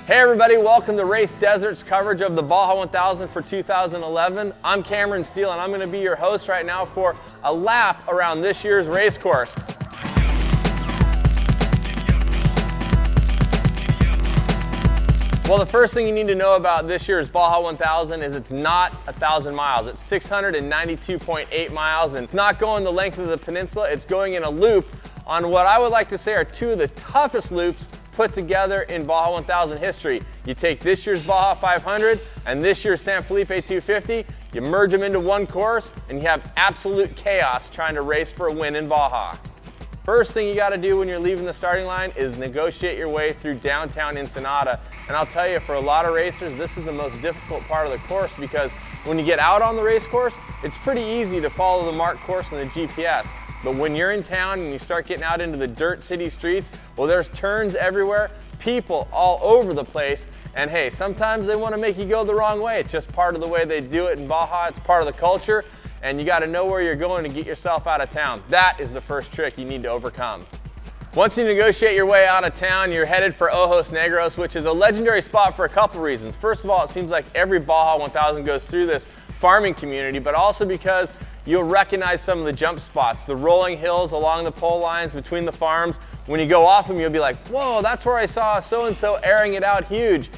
Hey everybody, welcome to Race Desert's coverage of the Baja 1000 for 2011. I'm Cameron Steele and I'm going to be your host right now for a lap around this year's race course. Well, the first thing you need to know about this year's Baja 1000 is it's not 1,000 miles. It's 692.8 miles, and it's not going the length of the peninsula. It's going in a loop on what I would like to say are two of the toughest loops put together in Baja 1000 history. You take this year's Baja 500 and this year's San Felipe 250, you merge them into one course, and you have absolute chaos trying to race for a win in Baja. First thing you gotta do when you're leaving the starting line is negotiate your way through downtown Ensenada. And I'll tell you, for a lot of racers, this is the most difficult part of the course because when you get out on the race course, it's pretty easy to follow the marked course in the GPS. But when you're in town and you start getting out into the dirt city streets, well, there's turns everywhere, people all over the place, and hey, sometimes they want to make you go the wrong way. It's just part of the way they do it in Baja. It's part of the culture, and you got to know where you're going to get yourself out of town. That is the first trick you need to overcome. Once you negotiate your way out of town, you're headed for Ojos Negros, which is a legendary spot for a couple reasons. First of all, it seems like every Baja 1000 goes through this farming community, but also because you'll recognize some of the jump spots, the rolling hills along the pole lines between the farms. When you go off them, you'll be like, whoa, that's where I saw so-and-so airing it out huge.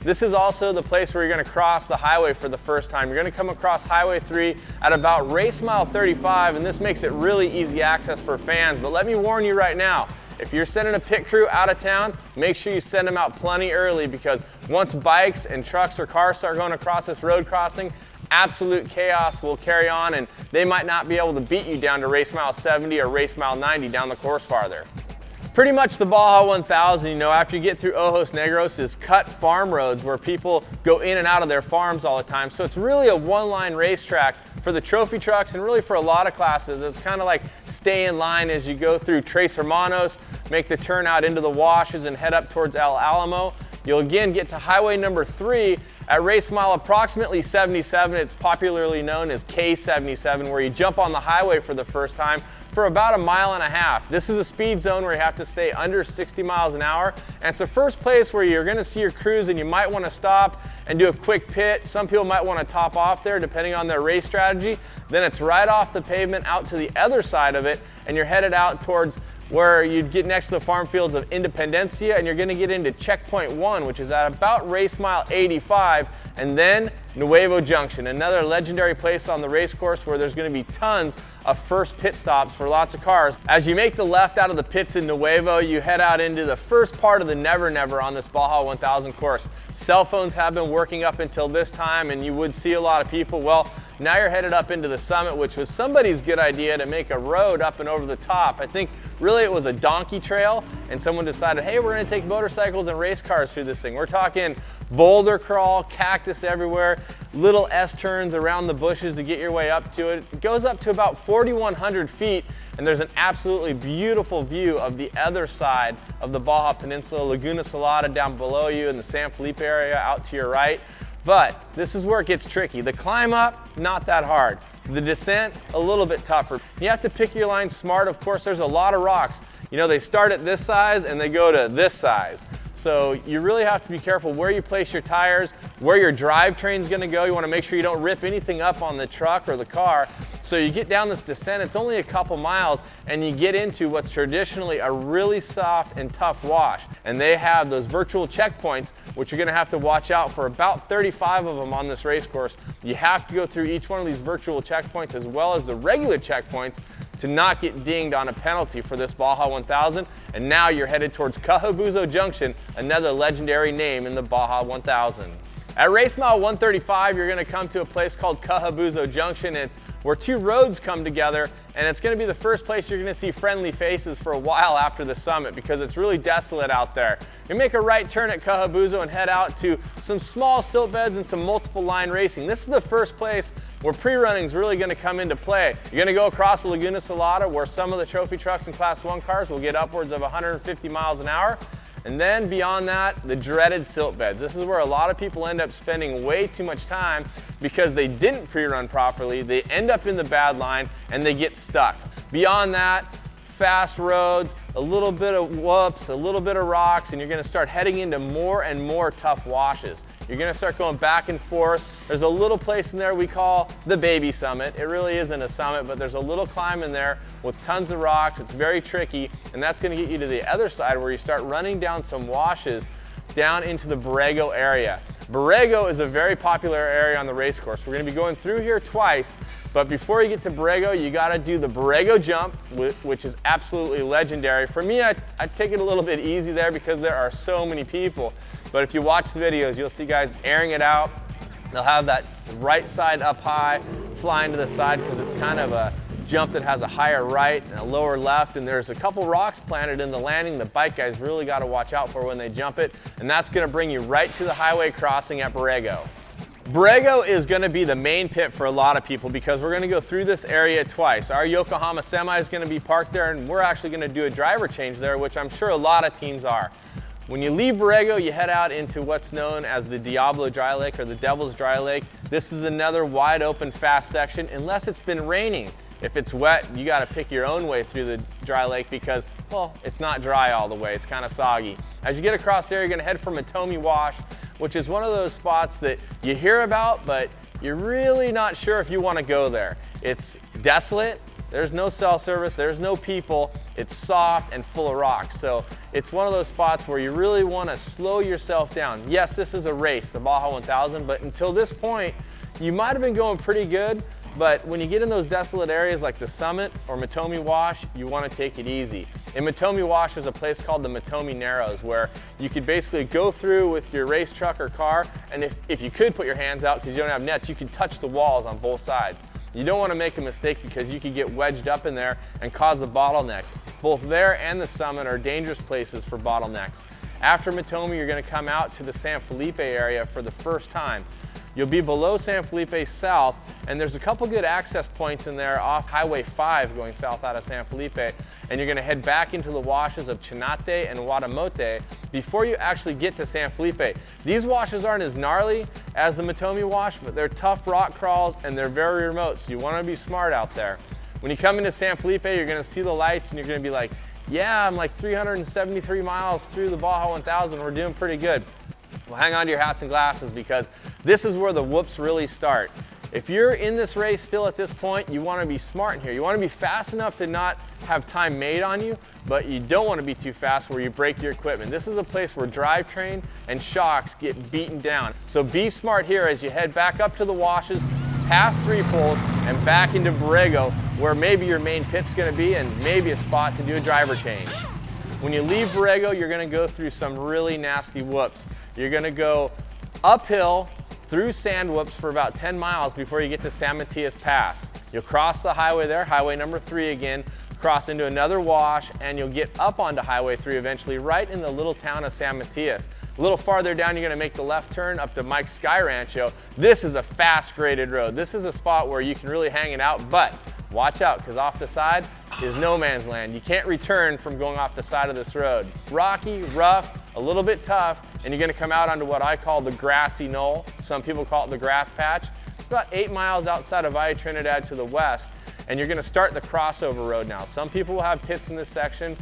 This is also the place where you're gonna cross the highway for the first time. You're gonna come across Highway 3 at about race mile 35, and this makes it really easy access for fans. But let me warn you right now, if you're sending a pit crew out of town, make sure you send them out plenty early, because once bikes and trucks or cars start going across this road crossing, absolute chaos will carry on, and they might not be able to beat you down to race mile 70 or race mile 90 down the course farther. Pretty much the Baja 1000, after you get through Ojos Negros, is cut farm roads where people go in and out of their farms all the time. So it's really a one-line racetrack for the trophy trucks and really for a lot of classes. It's kind of like stay in line as you go through Tres Hermanos, make the turn out into the washes and head up towards El Alamo. You'll again get to highway number 3 at race mile approximately 77. It's popularly known as K77, where you jump on the highway for the first time for about 1.5 miles. This is a speed zone where you have to stay under 60 miles an hour. And it's the first place where you're gonna see your crews and you might wanna stop and do a quick pit. Some people might wanna top off there depending on their race strategy. Then it's right off the pavement out to the other side of it, and you're headed out towards where you'd get next to the farm fields of Independencia, and you're gonna get into checkpoint 1, which is at about race mile 85, and then Borrego Junction, another legendary place on the race course where there's gonna be tons of first pit stops for lots of cars. As you make the left out of the pits in Nuevo, you head out into the first part of the Never Never on this Baja 1000 course. Cell phones have been working up until this time, and you would see a lot of people. Well, now you're headed up into the summit, which was somebody's good idea to make a road up and over the top. I think really it was a donkey trail, and someone decided, hey, we're gonna take motorcycles and race cars through this thing. We're talking boulder crawl, cactus everywhere, little S-turns around the bushes to get your way up to it. It goes up to about 4,100 feet, and there's an absolutely beautiful view of the other side of the Baja Peninsula, Laguna Salada down below you, and the San Felipe area out to your right. But this is where it gets tricky. The climb up, not that hard. The descent, a little bit tougher. You have to pick your line smart. Of course, there's a lot of rocks. They start at this size and they go to this size. So you really have to be careful where you place your tires, where your drivetrain's gonna go. You wanna make sure you don't rip anything up on the truck or the car. So you get down this descent, it's only a couple miles, and you get into what's traditionally a really soft and tough wash. And they have those virtual checkpoints, which you're gonna have to watch out for, about 35 of them on this race course. You have to go through each one of these virtual checkpoints as well as the regular checkpoints to not get dinged on a penalty for this Baja 1000. And now you're headed towards Kabuto Junction, another legendary name in the Baja 1000. At race mile 135, you're gonna come to a place called Kabuto Junction. It's where two roads come together, and it's gonna be the first place you're gonna see friendly faces for a while after the summit because it's really desolate out there. You make a right turn at Kabuto and head out to some small silt beds and some multiple line racing. This is the first place where pre-running is really gonna come into play. You're gonna go across the Laguna Salada where some of the trophy trucks and Class 1 cars will get upwards of 150 miles an hour. And then beyond that, the dreaded silt beds. This is where a lot of people end up spending way too much time because they didn't pre-run properly. They end up in the bad line and they get stuck. Beyond that, fast roads, a little bit of whoops, a little bit of rocks, and you're gonna start heading into more and more tough washes. You're gonna start going back and forth. There's a little place in there we call the baby summit. It really isn't a summit, but there's a little climb in there with tons of rocks. It's very tricky, and that's gonna get you to the other side where you start running down some washes down into the Borrego area. Borrego is a very popular area on the race course. We're gonna be going through here twice, but before you get to Borrego, you gotta do the Borrego Jump, which is absolutely legendary. For me, I take it a little bit easy there because there are so many people. But if you watch the videos, you'll see guys airing it out. They'll have that right side up high, flying to the side because it's kind of a jump that has a higher right and a lower left, and there's a couple rocks planted in the landing the bike guys really got to watch out for when they jump it, and that's going to bring you right to the highway crossing at Borrego. Borrego is going to be the main pit for a lot of people because we're going to go through this area twice. Our Yokohama semi is going to be parked there, and we're actually going to do a driver change there, which I'm sure a lot of teams are. When you leave Borrego, you head out into what's known as the Diablo Dry Lick or the Devil's Dry Lick. This is another wide open, fast section, unless it's been raining. If it's wet, you gotta pick your own way through the dry lake because, well, it's not dry all the way, it's kinda soggy. As you get across there, you're gonna head for Matomi Wash, which is one of those spots that you hear about, but you're really not sure if you wanna go there. It's desolate, there's no cell service, there's no people, it's soft and full of rocks. So it's one of those spots where you really wanna slow yourself down. Yes, this is a race, the Baja 1000, but until this point, you might have been going pretty good, but when you get in those desolate areas like the summit or Matomi Wash, you want to take it easy. In Matomi Wash, there's a place called the Matomi Narrows where you could basically go through with your race truck or car, and if you could put your hands out because you don't have nets, you could touch the walls on both sides. You don't want to make a mistake because you could get wedged up in there and cause a bottleneck. Both there and the summit are dangerous places for bottlenecks. After Matomi, you're going to come out to the San Felipe area for the first time. You'll be below San Felipe South, and there's a couple good access points in there off Highway 5 going south out of San Felipe, and you're gonna head back into the washes of Tecate and Guadamote before you actually get to San Felipe. These washes aren't as gnarly as the Matomi Wash, but they're tough rock crawls and they're very remote, so you wanna be smart out there. When you come into San Felipe, you're gonna see the lights and you're gonna be like, yeah, I'm like 373 miles through the Baja 1000, we're doing pretty good. Well, hang on to your hats and glasses because this is where the whoops really start. If you're in this race still at this point, you want to be smart in here. You want to be fast enough to not have time made on you, but you don't want to be too fast where you break your equipment. This is a place where drivetrain and shocks get beaten down. So be smart here as you head back up to the washes, past 3 poles, and back into Borrego, where maybe your main pit's going to be and maybe a spot to do a driver change. When you leave Borrego, you're gonna go through some really nasty whoops. You're gonna go uphill through sand whoops for about 10 miles before you get to San Matias Pass. You'll cross the highway there, highway number 3 again, cross into another wash, and you'll get up onto highway 3 eventually right in the little town of San Matias. A little farther down, you're gonna make the left turn up to Mike's Sky Rancho. This is a fast graded road. This is a spot where you can really hang it out, but watch out, because off the side is no man's land. You can't return from going off the side of this road. Rocky, rough, a little bit tough, and you're gonna come out onto what I call the grassy knoll. Some people call it the grass patch. It's about 8 miles outside of Valle Trinidad to the west, and you're gonna start the crossover road now. Some people will have pits in this section.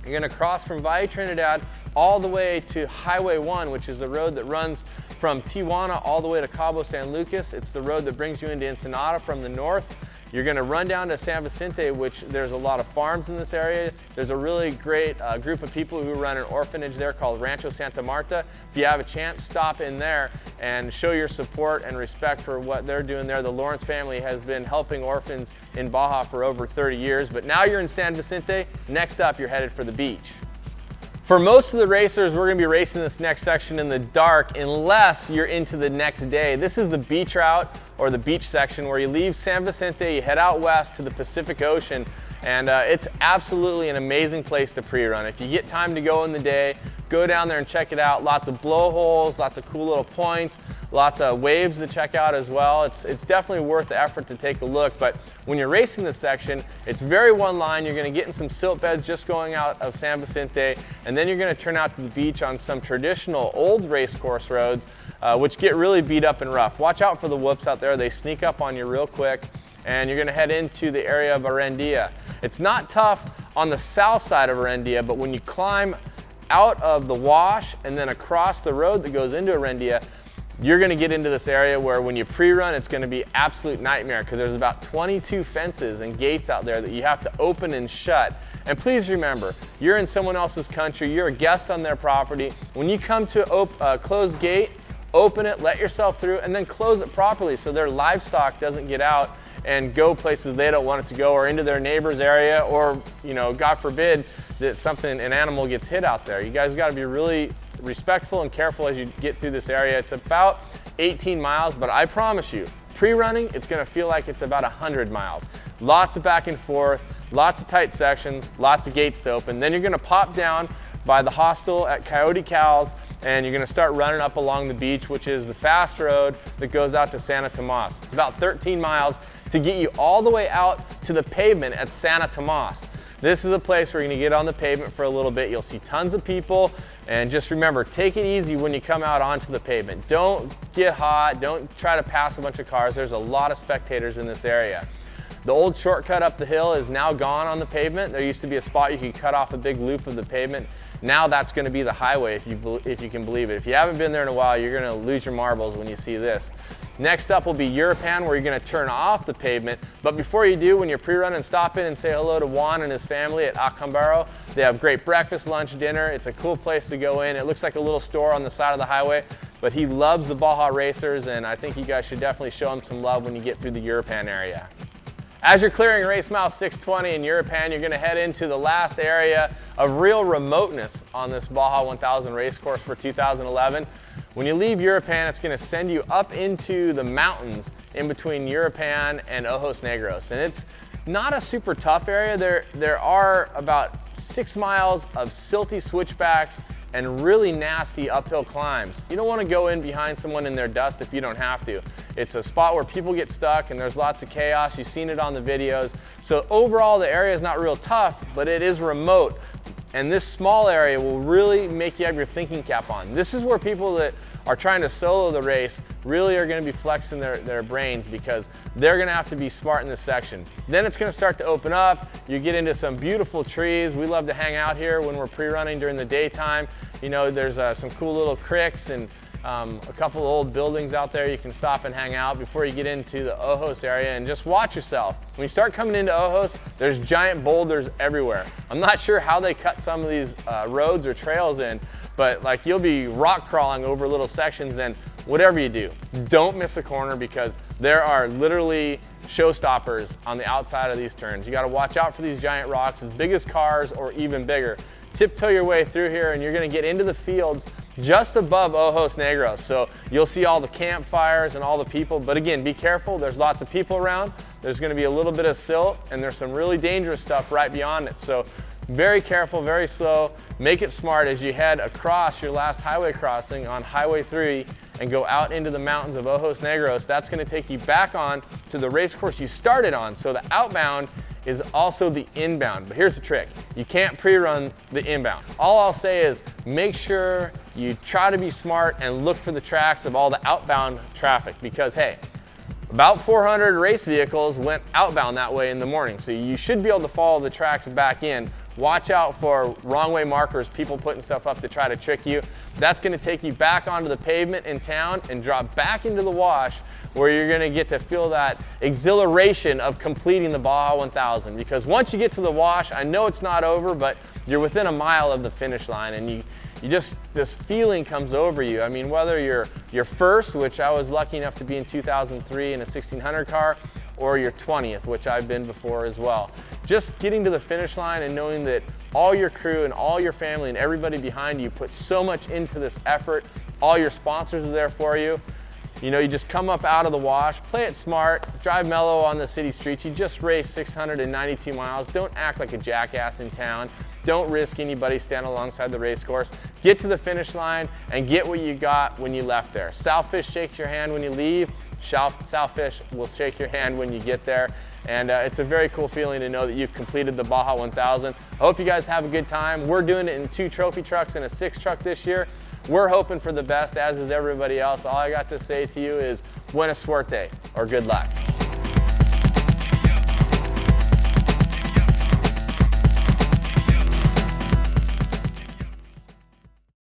You're gonna cross from Valle Trinidad all the way to Highway 1, which is the road that runs from Tijuana all the way to Cabo San Lucas. It's the road that brings you into Ensenada from the north. You're gonna run down to San Vicente, which there's a lot of farms in this area. There's a really great group of people who run an orphanage there called Rancho Santa Marta. If you have a chance, stop in there and show your support and respect for what they're doing there. The Lawrence family has been helping orphans in Baja for over 30 years, but now you're in San Vicente. Next up, you're headed for the beach. For most of the racers, we're gonna be racing this next section in the dark unless you're into the next day. This is the beach route or the beach section where you leave San Vicente, you head out west to the Pacific Ocean, and it's absolutely an amazing place to pre-run. If you get time to go in the day, go down there and check it out. Lots of blowholes, lots of cool little points, lots of waves to check out as well. It's definitely worth the effort to take a look, but when you're racing this section, it's very one line. You're gonna get in some silt beds just going out of San Vicente, and then you're gonna turn out to the beach on some traditional old race course roads, which get really beat up and rough. Watch out for the whoops out there. They sneak up on you real quick, and you're gonna head into the area of Arandia. It's not tough on the south side of Herendia, but when you climb out of the wash and then across the road that goes into Herendia, you're gonna get into this area where when you pre-run, it's gonna be absolute nightmare because there's about 22 fences and gates out there that you have to open and shut. And please remember, you're in someone else's country, you're a guest on their property. When you come to a closed gate, open it, let yourself through, and then close it properly so their livestock doesn't get out and go places they don't want it to go, or into their neighbor's area, or, you know, God forbid that an animal gets hit out there. You guys gotta be really respectful and careful as you get through this area. It's about 18 miles, but I promise you, pre-running, it's gonna feel like it's about 100 miles. Lots of back and forth, lots of tight sections, lots of gates to open. Then you're gonna pop down by the hostel at Coyote Cow's, and you're gonna start running up along the beach, which is the fast road that goes out to Santa Tomas. About 13 miles to get you all the way out to the pavement at Santa Tomas. This is a place where you're gonna get on the pavement for a little bit. You'll see tons of people, and just remember, take it easy when you come out onto the pavement. Don't get hot, don't try to pass a bunch of cars. There's a lot of spectators in this area. The old shortcut up the hill is now gone on the pavement. There used to be a spot you could cut off a big loop of the pavement. Now that's gonna be the highway, if you can believe it. If you haven't been there in a while, you're gonna lose your marbles when you see this. Next up will be Europan, where you're gonna turn off the pavement. But before you do, when you're pre-running, stop in and say hello to Juan and his family at Acambaro. They have great breakfast, lunch, dinner. It's a cool place to go in. It looks like a little store on the side of the highway, but he loves the Baja racers, and I think you guys should definitely show him some love when you get through the Europan area. As you're clearing race mile 620 in Europan, you're gonna head into the last area of real remoteness on this Baja 1000 race course for 2011. When you leave Europan, it's gonna send you up into the mountains in between Europan and Ojos Negros. And it's not a super tough area. There are about 6 miles of silty switchbacks and really nasty uphill climbs. You don't want to go in behind someone in their dust if you don't have to. It's a spot where people get stuck and there's lots of chaos. You've seen it on the videos. So overall, the area is not real tough, but it is remote. And this small area will really make you have your thinking cap on. This is where people that are trying to solo the race really are going to be flexing their brains, because they're going to have to be smart in this section. Then it's going to start to open up. You get into some beautiful trees. We love to hang out here when we're pre-running during the daytime. You know, there's some cool little cricks and a couple of old buildings out there you can stop and hang out before you get into the Ojos area, and just watch yourself. When you start coming into Ojos, there's giant boulders everywhere. I'm not sure how they cut some of these roads or trails in, but like, you'll be rock crawling over little sections, and whatever you do, don't miss a corner, because there are literally showstoppers on the outside of these turns. You gotta watch out for these giant rocks, as big as cars or even bigger. Tiptoe your way through here, and you're gonna get into the fields just above Ojos Negros. So you'll see all the campfires and all the people, but again, be careful. There's lots of people around. There's gonna be a little bit of silt, and there's some really dangerous stuff right beyond it. So very careful, very slow. Make it smart as you head across your last highway crossing on Highway 3 and go out into the mountains of Ojos Negros. That's gonna take you back on to the race course you started on. So the outbound is also the inbound. But here's the trick. You can't pre-run the inbound. All I'll say is make sure you try to be smart and look for the tracks of all the outbound traffic, because hey, about 400 race vehicles went outbound that way in the morning. So you should be able to follow the tracks back in. Watch out for wrong way markers, people putting stuff up to try to trick you. That's gonna take you back onto the pavement in town and drop back into the wash, where you're gonna get to feel that exhilaration of completing the Baja 1000. Because once you get to the wash, I know it's not over, but you're within a mile of the finish line, and this feeling comes over you. I mean, whether you're first, which I was lucky enough to be in 2003 in a 1600 car, or your 20th, which I've been before as well. Just getting to the finish line and knowing that all your crew and all your family and everybody behind you put so much into this effort. All your sponsors are there for you. You know, you just come up out of the wash, play it smart, drive mellow on the city streets. You just raced 692 miles. Don't act like a jackass in town. Don't risk anybody standing alongside the race course. Get to the finish line and get what you got when you left there. Southfish shakes your hand when you leave. Southfish will shake your hand when you get there. And it's a very cool feeling to know that you've completed the Baja 1000. I hope you guys have a good time. We're doing it in 2 trophy trucks and a 6 truck this year. We're hoping for the best, as is everybody else. All I got to say to you is buena suerte, or good luck.